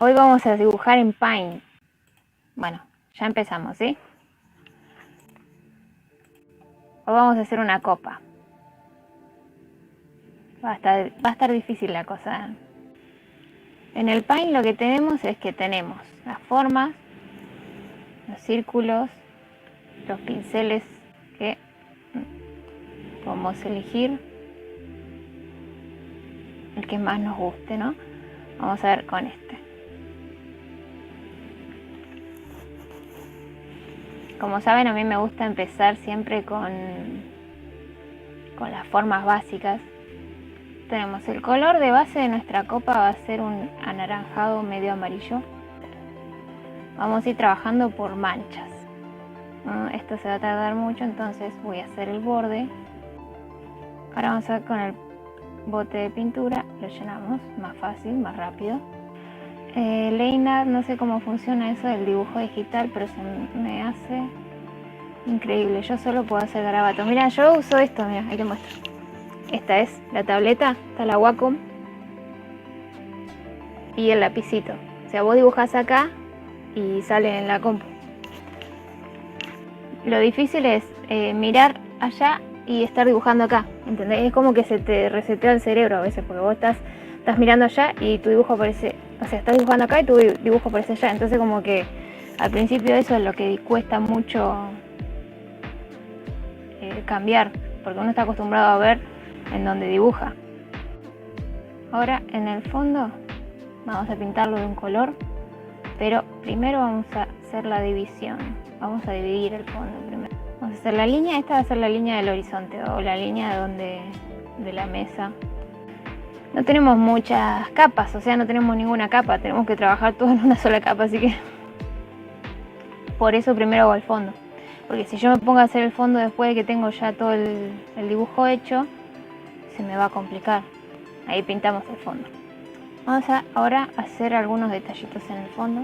Hoy vamos a dibujar en Paint. Bueno, ya empezamos, ¿sí? Hoy vamos a hacer una copa. Va a estar difícil la cosa. En el Paint lo que tenemos es que tenemos las formas, los círculos, los pinceles que podemos elegir el que más nos guste, ¿no? Vamos a ver con este. Como saben, a mí me gusta empezar siempre con las formas básicas. Tenemos el color de base de nuestra copa, va a ser un anaranjado medio amarillo. Vamos a ir trabajando por manchas. Esto se va a tardar mucho, entonces voy a hacer el borde. Ahora vamos a con el bote de pintura, lo llenamos, más fácil, más rápido. Leina, no sé cómo funciona eso del dibujo digital, pero se me hace increíble. Yo solo puedo hacer garabatos. Mira, yo uso esto, mira, ahí te muestro. Esta es la tableta, está la Wacom y el lapicito. O sea, vos dibujás acá y sale en la compu. Lo difícil es mirar allá y estar dibujando acá, ¿entendés? Es como que se te resetea el cerebro a veces, porque vos estás mirando allá y tu dibujo aparece, o sea, estás dibujando acá y tu dibujo aparece allá. Entonces como que al principio eso es lo que cuesta mucho cambiar, porque uno está acostumbrado a ver en donde dibuja. Ahora en el fondo vamos a pintarlo de un color, pero primero vamos a hacer la división. Vamos a dividir el fondo primero. Vamos a hacer la línea, esta va a ser la línea del horizonte o la línea de la mesa. No tenemos muchas capas, o sea, no tenemos ninguna capa, tenemos que trabajar todo en una sola capa, así que por eso primero hago el fondo. Porque si yo me pongo a hacer el fondo después de que tengo ya todo el dibujo hecho, se me va a complicar. Ahí pintamos el fondo. Vamos a ahora hacer algunos detallitos en el fondo.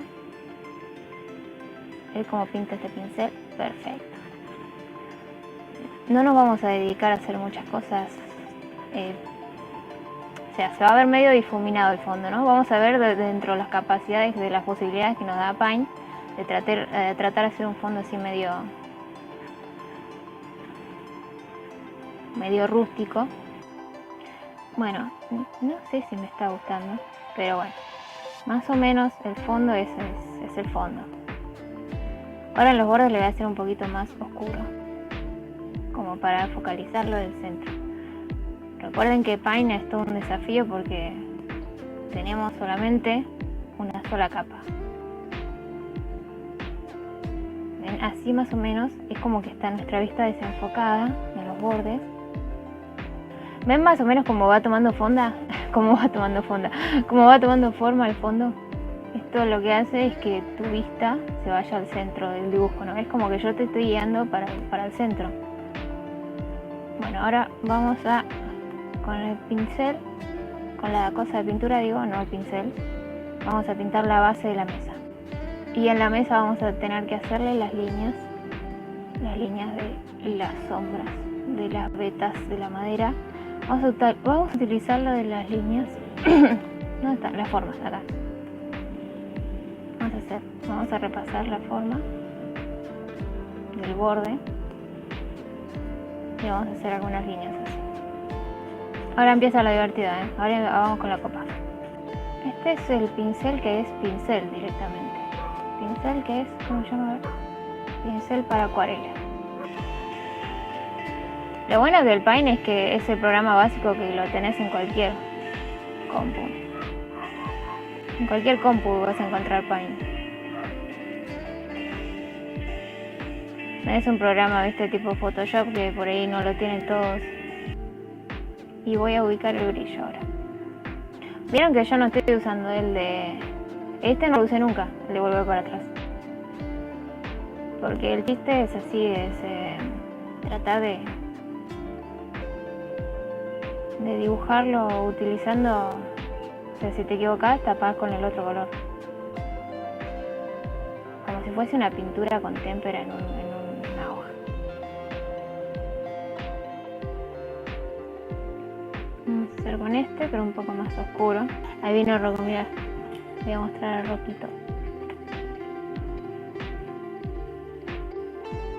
¿Ves cómo pinta este pincel? Perfecto. No nos vamos a dedicar a hacer muchas cosas. O sea, se va a ver medio difuminado el fondo, ¿no? Vamos a ver dentro de las capacidades, de las posibilidades que nos da Paint, de tratar de hacer un fondo así medio rústico. Bueno, no sé si me está gustando, pero bueno, más o menos el fondo es el fondo. Ahora en los bordes le voy a hacer un poquito más oscuro, como para focalizarlo del centro. Recuerden que Paint es todo un desafío porque tenemos solamente una sola capa. ¿Ven? Así más o menos es como que está nuestra vista desenfocada en los bordes. ¿Ven más o menos cómo va tomando forma? ¿Cómo va tomando forma el fondo? Esto lo que hace es que tu vista se vaya al centro del dibujo, ¿no? Es como que yo te estoy guiando para el centro. Bueno, ahora vamos a, con el pincel, con la cosa de pintura digo, no el pincel, vamos a pintar la base de la mesa. Y en la mesa vamos a tener que hacerle las líneas de las sombras, de las vetas de la madera. Vamos a utilizar lo de las líneas. ¿Dónde están las formas? Acá. Vamos a repasar la forma del borde y vamos a hacer algunas líneas así. Ahora empieza lo divertido, ¿eh? Ahora vamos con la copa. Este es el pincel que es pincel directamente. Pincel que es, ¿cómo se llama? Pincel para acuarela. Lo bueno del Paint es que es el programa básico que lo tenés en cualquier compu. En cualquier compu vas a encontrar Paint. No es un programa, viste, tipo Photoshop, que por ahí no lo tienen todos. Y voy a ubicar el brillo ahora. Vieron que yo no estoy usando el de... Este no lo usé nunca, el de volver para atrás. Porque el chiste es así, es tratar de dibujarlo utilizando, o sea, si te equivocas, tapás con el otro color. Como si fuese una pintura con témpera en una hoja. Vamos a hacer con este, pero un poco más oscuro. Ahí vino Rocco, mirá. Voy a mostrar el rojito.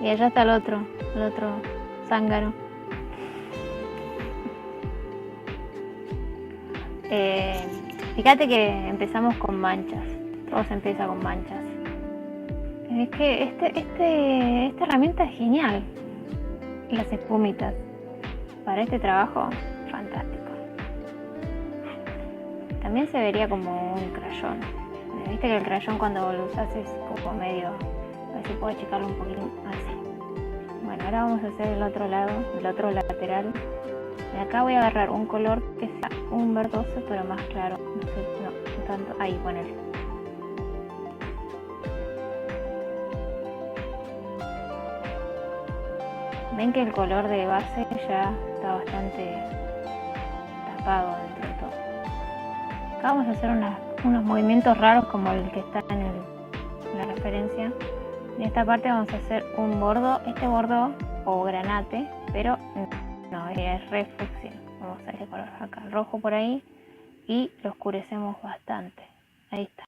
Y allá está el otro zángano. Fíjate que empezamos con manchas. Todo se empieza con manchas. Es que esta herramienta es genial. Las espumitas. Para este trabajo, fantástico. También se vería como un crayón. Viste que el crayón cuando lo usas es como medio... A ver si puedo achicarlo un poquito así. Bueno, ahora vamos a hacer el otro lado, el otro lateral. De acá voy a agarrar un color que sea un verdoso pero más claro. No sé, no tanto. Ahí, ponele. Ven que el color de base ya está bastante tapado dentro de todo. Acá vamos a hacer unos movimientos raros como el que está en la referencia. En esta parte vamos a hacer un bordo, este bordo o granate, pero no, es reflexión. Vamos a hacer el color acá, rojo por ahí, y lo oscurecemos bastante. Ahí está.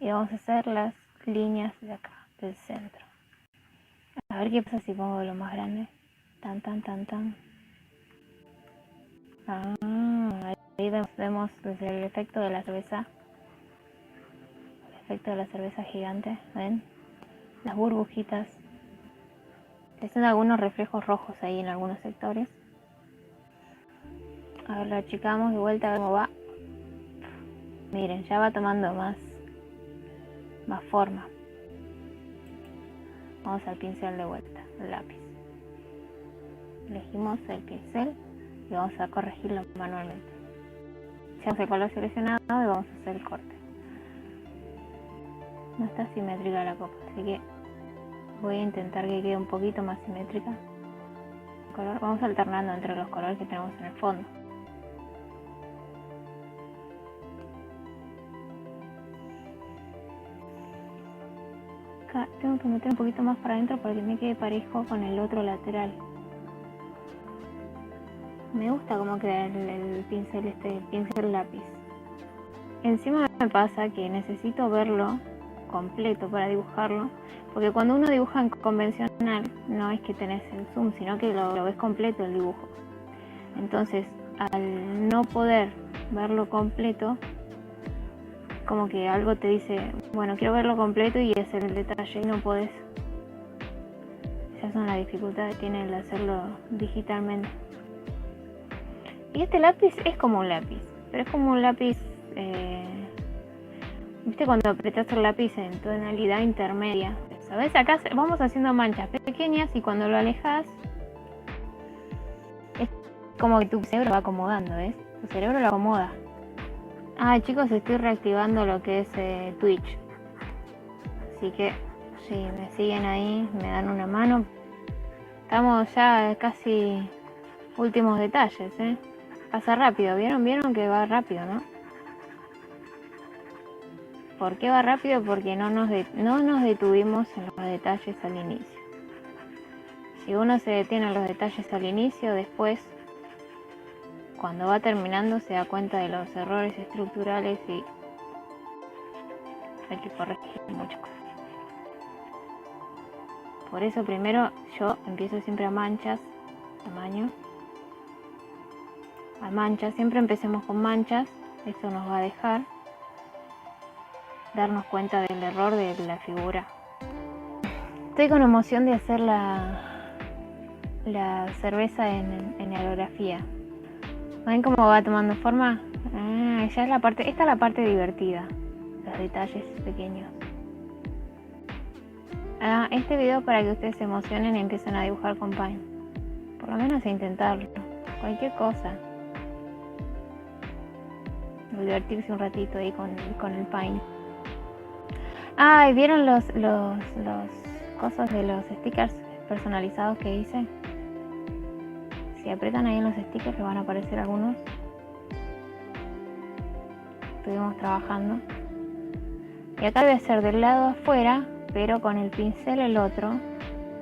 Y vamos a hacer las líneas de acá, del centro. A ver qué pasa si pongo lo más grande. Tan, tan, tan, tan. Ahí vemos el efecto de la cerveza. El efecto de la cerveza gigante. ¿Ven? Las burbujitas. Están algunos reflejos rojos ahí en algunos sectores. A ver, lo achicamos de vuelta a ver cómo va. Miren, ya va tomando más forma. Vamos al pincel de vuelta, el lápiz. Elegimos el pincel y vamos a corregirlo manualmente. Tenemos el color seleccionado y vamos a hacer el corte. No está simétrica la copa, así que voy a intentar que quede un poquito más simétrica. Vamos alternando entre los colores que tenemos en el fondo. Acá tengo que meter un poquito más para adentro para que me quede parejo con el otro lateral. Me gusta cómo queda el pincel lápiz. Encima me pasa que necesito verlo completo para dibujarlo, porque cuando uno dibuja en convencional no es que tenés el zoom, sino que lo ves completo el dibujo. Entonces, al no poder verlo completo, como que algo te dice, bueno, quiero verlo completo y es el detalle y no podés. Esas son las dificultades que tiene el hacerlo digitalmente. Y este lápiz es como un lápiz, pero es como un lápiz, viste cuando apretas el lápiz en tonalidad intermedia. ¿Sabes? Acá vamos haciendo manchas pequeñas y cuando lo alejas es como que tu cerebro va acomodando, ¿ves? Tu cerebro lo acomoda. Chicos, estoy reactivando lo que es Twitch. Así que si me siguen ahí, me dan una mano. Estamos ya casi últimos detalles, ¿eh? Pasa rápido, ¿vieron que va rápido, no? ¿Por qué va rápido? Porque no nos detuvimos en los detalles al inicio. Si uno se detiene en los detalles al inicio, después, cuando va terminando, se da cuenta de los errores estructurales y hay que corregir muchas cosas. Por eso primero yo empiezo siempre a manchas, tamaño. A manchas, siempre empecemos con manchas, eso nos va a dejar darnos cuenta del error de la figura. Estoy con emoción de hacer la cerveza en aerografía. ¿Ven cómo va tomando forma? Ya es la parte, esta es la parte divertida, los detalles pequeños. Este video para que ustedes se emocionen y empiecen a dibujar con Paint. Por lo menos a intentarlo, cualquier cosa. Divertirse un ratito ahí con el Paint. ¿Y vieron los cosas de los stickers personalizados que hice? Si aprietan ahí en los stickers les van a aparecer algunos. Estuvimos trabajando. Y acá debe ser del lado afuera, pero con el pincel el otro.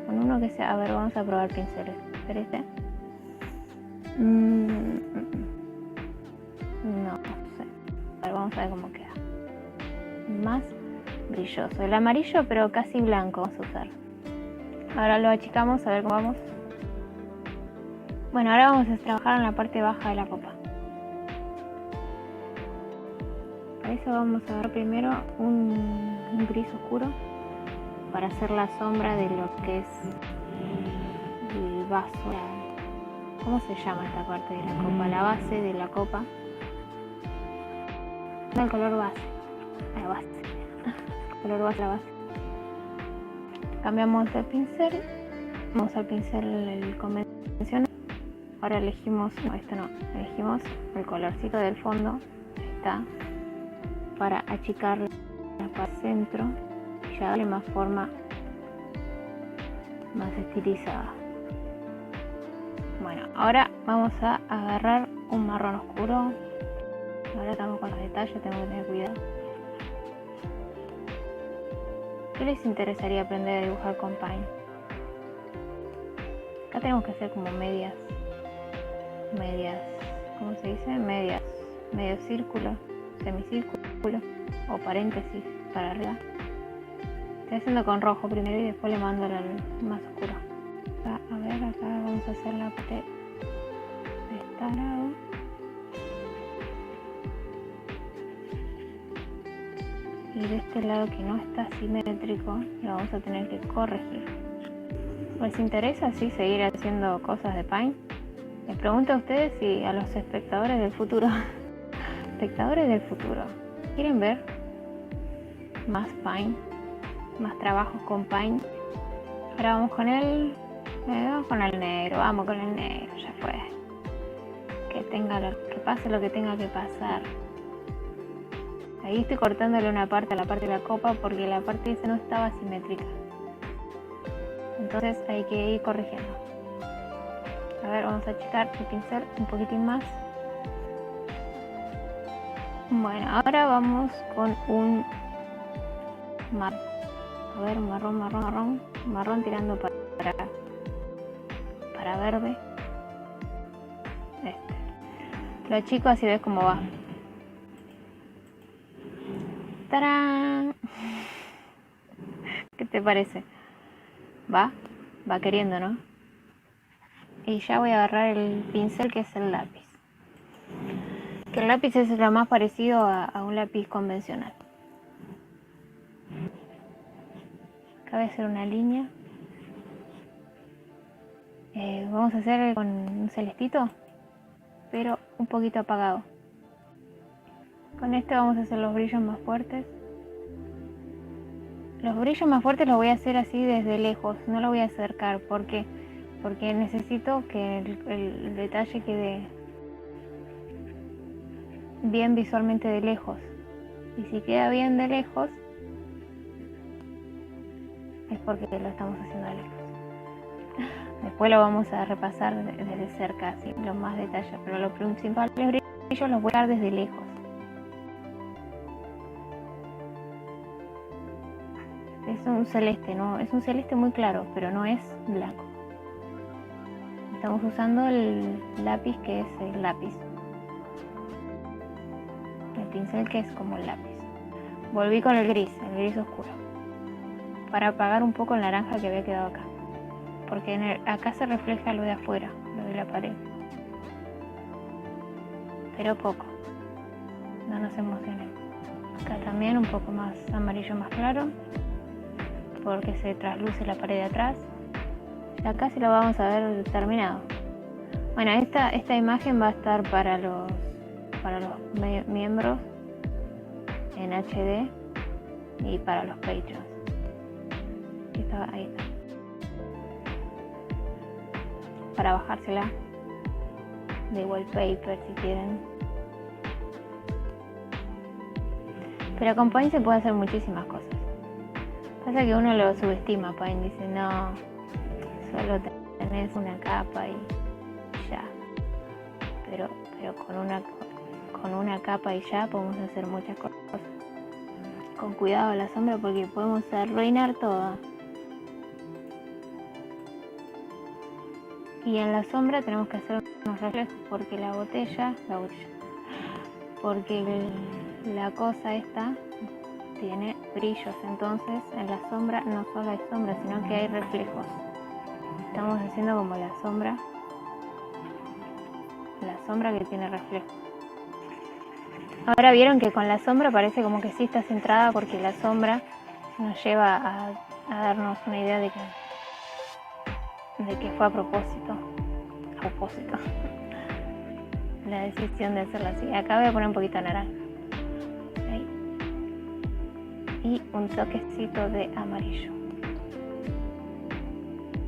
Con uno que sea... A ver, vamos a probar pinceles. ¿Pero este? No sé. A ver, vamos a ver cómo queda. más brilloso. El amarillo, pero casi blanco, vamos a usar. Ahora lo achicamos, a ver cómo vamos. Bueno, ahora vamos a trabajar en la parte baja de la copa. Para eso vamos a dar primero un gris oscuro para hacer la sombra de lo que es el vaso. ¿Cómo se llama esta parte de la copa? La base de la copa. No, el color base. La base. El color base, la base. Cambiamos de pincel. Vamos al pincel el convencional. Ahora elegimos, no, esto no, elegimos el colorcito del fondo. Ahí está. Para achicar la parte centro y ya darle más forma, más estilizada. Bueno, ahora vamos a agarrar un marrón oscuro. Ahora estamos con los detalles, tengo que tener cuidado. ¿Qué les interesaría aprender a dibujar con Paint? Acá tenemos que hacer como medias, ¿cómo se dice? Medio círculo, semicírculo o paréntesis para arriba. Estoy haciendo con rojo primero y después le mando al más oscuro. A ver, acá vamos a hacer la parte de este lado. Y de este lado que no está simétrico lo vamos a tener que corregir. ¿Les interesa así seguir haciendo cosas de Paint? Les pregunto a ustedes y a los espectadores del futuro. Espectadores del futuro, ¿quieren ver más Paint? Más trabajos con Paint. Ahora vamos con el negro, vamos con el negro, ya fue. Que pase lo que tenga que pasar. Ahí estoy cortándole una parte a la parte de la copa porque la parte esa no estaba simétrica. Entonces hay que ir corrigiendo. A ver, vamos a achicar el pincel un poquitín más. Bueno, ahora vamos con un marrón. A ver, marrón tirando para verde. Lo achico así ves cómo va. ¡Tarán! ¿Qué te parece? Va queriendo, ¿no? Y ya voy a agarrar el pincel que es el lápiz. Que el lápiz es lo más parecido a un lápiz convencional. Acá voy a hacer una línea. Vamos a hacer con un celestito, pero un poquito apagado. Con este vamos a hacer los brillos más fuertes. Los brillos más fuertes los voy a hacer así desde lejos, no los voy a acercar. ¿Por qué? Porque necesito que el detalle quede bien visualmente de lejos. Y si queda bien de lejos, es porque lo estamos haciendo de lejos. Después lo vamos a repasar desde cerca, así, lo más detalle. Pero los principales brillos los voy a dar desde lejos. Es un celeste, ¿no? Es un celeste muy claro, pero no es blanco. Estamos usando el lápiz que es el lápiz. El pincel que es como el lápiz. Volví con el gris oscuro. Para apagar un poco el naranja que había quedado acá. Porque acá se refleja lo de afuera, lo de la pared. Pero poco. No nos emocionen. Acá también un poco más amarillo más claro. Porque se trasluce la pared de atrás. Y acá sí lo vamos a ver terminado. Bueno, esta imagen va a estar para los miembros en HD y para los Patreons. Ahí está. Para bajársela de wallpaper si quieren. Pero con Paint se puede hacer muchísimas cosas. Pasa que uno lo subestima, Paint dice no, solo tenés una capa y ya. Pero con una capa y ya podemos hacer muchas cosas. Con cuidado la sombra porque podemos arruinar todo. Y en la sombra tenemos que hacer unos reflejos porque porque la cosa esta tiene brillos, entonces en la sombra no solo hay sombra, sino que hay reflejos. Estamos haciendo como la sombra que tiene reflejos. Ahora vieron que con la sombra parece como que sí está centrada, porque la sombra nos lleva a darnos una idea de que fue a propósito la decisión de hacerla así. Acá voy a poner un poquito de naranja. Ahí. Y un toquecito de amarillo.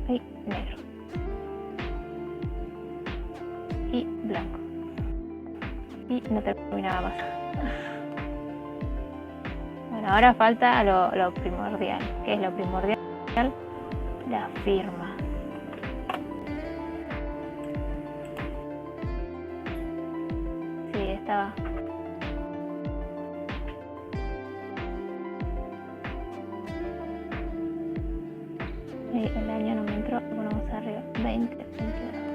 Ahí, negro. Y blanco. Y no terminaba más. Bueno, ahora falta lo primordial. ¿Qué es lo primordial? La firma. Sí, estaba. El año no me entró, ponemos arriba 2022.